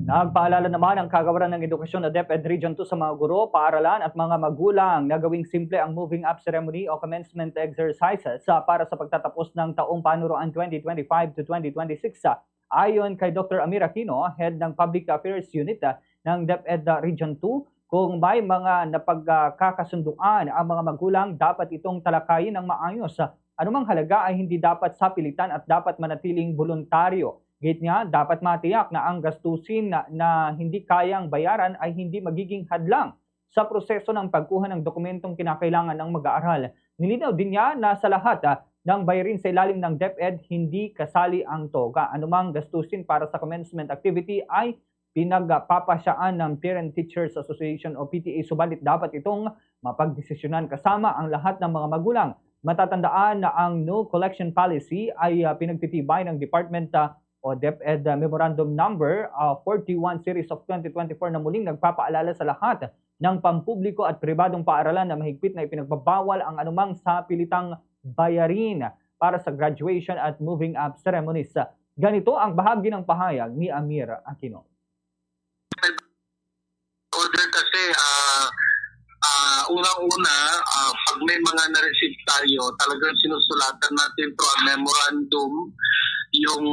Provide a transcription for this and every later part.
Nagpaalala naman ang Kagawaran ng Edukasyon na DepEd Region 2 sa mga guro, paaralan at mga magulang na gawing simple ang moving up ceremony o commencement exercises para sa pagtatapos ng taong panuruan 2025 to 2026. Ayon kay Dr. Amir Aquino, Head ng Public Affairs Unit ng DepEd Region 2, kung may mga napagkakasunduan ang mga magulang, dapat itong talakayin ng maayos. Anumang halaga ay hindi dapat sapilitan at dapat manatiling voluntaryo. Gate niya, dapat matiyak na ang gastusin na hindi kayang bayaran ay hindi magiging hadlang sa proseso ng pagkuha ng dokumentong kinakailangan ng mag-aaral. Nilinaw din niya na sa lahat ng bayarin sa ilalim ng DepEd, hindi kasali ang TOGA. Anumang gastusin para sa commencement activity ay pinagpapasyaan ng Parent Teachers Association o PTA, subalit dapat itong mapagdesisyonan kasama ang lahat ng mga magulang. Matatandaan na ang no collection policy ay pinagtitibay ng Department o DepEd Memorandum Number 41 Series of 2024 na muling nagpapaalala sa lahat ng pampubliko at pribadong paaralan na mahigpit na ipinagbabawal ang anumang sapilitang bayarin para sa graduation at moving up ceremonies. Ganito ang bahagi ng pahayag ni Amir Aquino. Order kasi unang-una, pag may mga na-receive tayo, talagang sinusulatan natin to a memorandum yung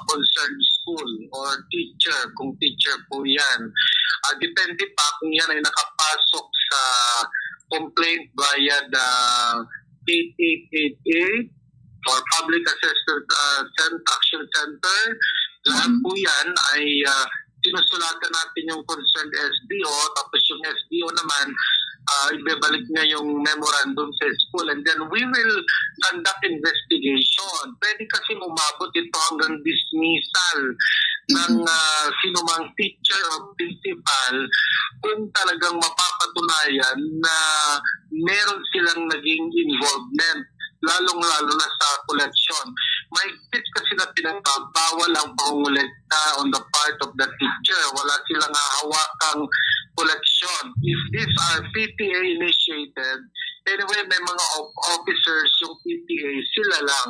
concerned school or teacher, kung teacher po yan. Depende pa kung yan ay nakapasok sa complaint via the 8888 or Public Assessment Action Center. Lahat po yan ay sinusulatan natin yung concerned SDO, tapos yung SDO naman ibebalik niya yung memorandum sa school, and then we will conduct investigation. Pwede kasi umabot ito hanggang dismissal ng sinumang teacher o principal kung talagang mapapatunayan na meron silang naging involvement, lalong-lalo na sa collection. Mahigpit kasi na pinagbabawal ang pangungulekta on the part of the teacher. Wala silang hahawakang collection. If these are PTA initiated, anyway, may mga officers yung PTA, sila lang.